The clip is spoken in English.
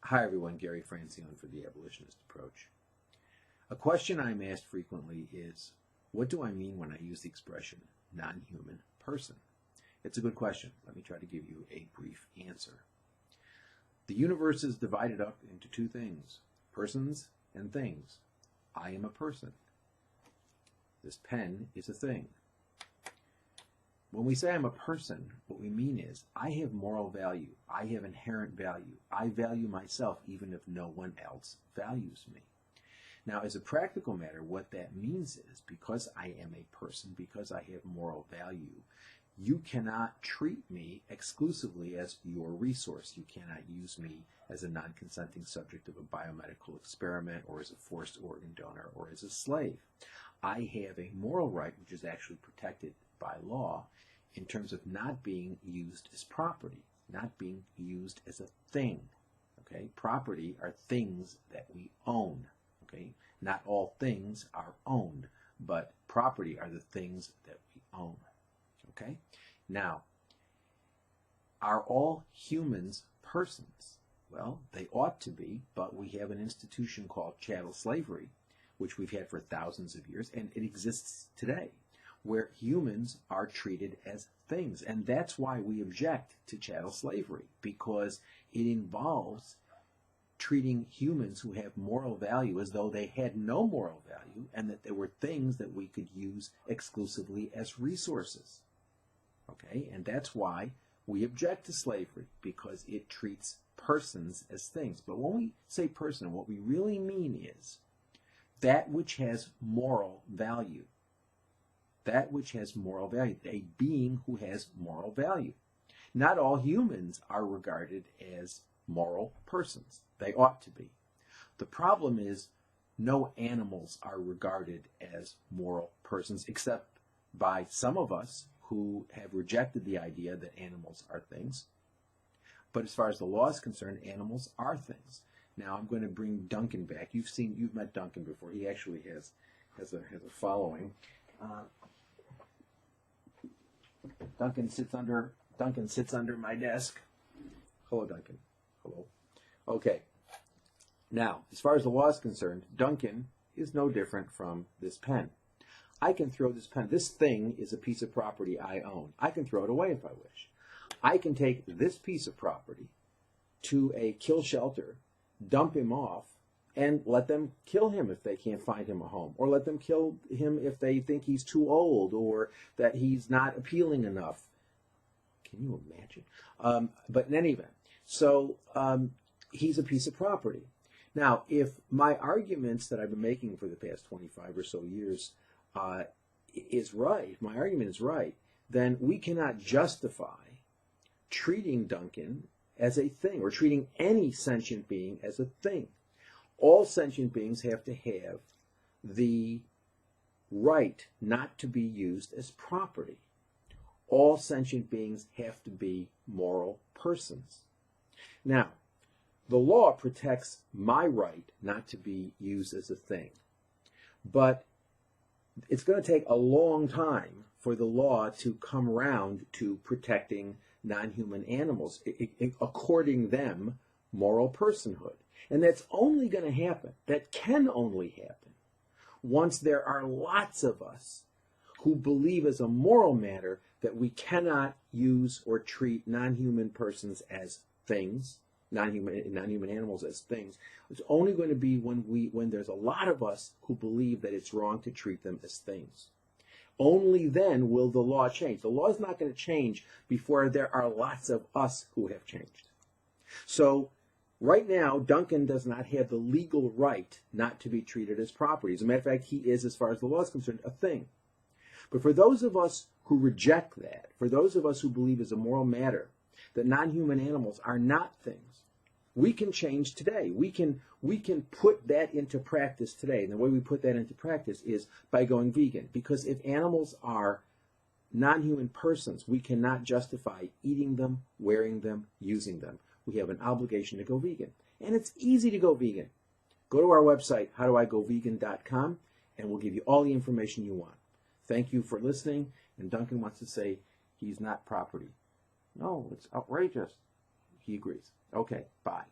Hi everyone, Gary Francione for the Abolitionist Approach. A question I'm asked frequently is, what do I mean when I use the expression non-human person? It's a good question. Let me try to give you a brief answer. The universe is divided up into two things, persons and things. I am a person. This pen is a thing. When we say I'm a person, what we mean is I have moral value. I have inherent value. I value myself even if no one else values me. Now, as a practical matter, what that means is because I am a person, because I have moral value, you cannot treat me exclusively as your resource. You cannot use me as a non-consenting subject of a biomedical experiment or as a forced organ donor or as a slave. I have a moral right, which is actually protected by law, in terms of not being used as property, not being used as a thing. Okay? Property are things that we own. Okay? Not all things are owned, but property are the things that we own. Okay? Now, are all humans persons? Well, they ought to be, but we have an institution called chattel slavery, which we've had for thousands of years, and it exists today, where humans are treated as things. And that's why we object to chattel slavery, because it involves treating humans who have moral value as though they had no moral value and that they were things that we could use exclusively as resources. Okay? And that's why we object to slavery, because it treats persons as things. But when we say person, what we really mean is that which has moral value. That which has moral value, a being who has moral value. Not all humans are regarded as moral persons. They ought to be. The problem is no animals are regarded as moral persons, except by some of us who have rejected the idea that animals are things. But as far as the law is concerned, animals are things. Now I'm going to bring Duncan back. You've met Duncan before. He actually has a following. Duncan sits under my desk. Hello, Duncan. Hello. Okay. Now, as far as the law is concerned, Duncan is no different from this pen. I can throw this pen. This thing is a piece of property I own. I can throw it away if I wish. I can take this piece of property to a kill shelter, dump him off, and let them kill him if they can't find him a home, or let them kill him if they think he's too old or that he's not appealing enough. Can you imagine? But in any event, so he's a piece of property. Now, if my arguments that I've been making for the past 25 or so years is right, my argument is right, then we cannot justify treating Duncan as a thing or treating any sentient being as a thing. All sentient beings have to have the right not to be used as property. All sentient beings have to be moral persons. Now, the law protects my right not to be used as a thing, but it's going to take a long time for the law to come around to protecting non-human animals, according them moral personhood. And that's only going to happen, that can only happen, once there are lots of us who believe as a moral matter that we cannot use or treat non-human persons as things, non-human animals as things. It's only going to be when there's a lot of us who believe that it's wrong to treat them as things. Only then will the law change. The law is not going to change before there are lots of us who have changed. So right now, Duncan does not have the legal right not to be treated as property. As a matter of fact, he is, as far as the law is concerned, a thing. But for those of us who reject that, for those of us who believe as a moral matter that non-human animals are not things, we can change today. We can put that into practice today. And the way we put that into practice is by going vegan. Because if animals are non-human persons, we cannot justify eating them, wearing them, using them. We have an obligation to go vegan. And it's easy to go vegan. Go to our website, howdoigovegan.com, and we'll give you all the information you want. Thank you for listening. And Duncan wants to say he's not property. No, it's outrageous. He agrees. Okay, bye.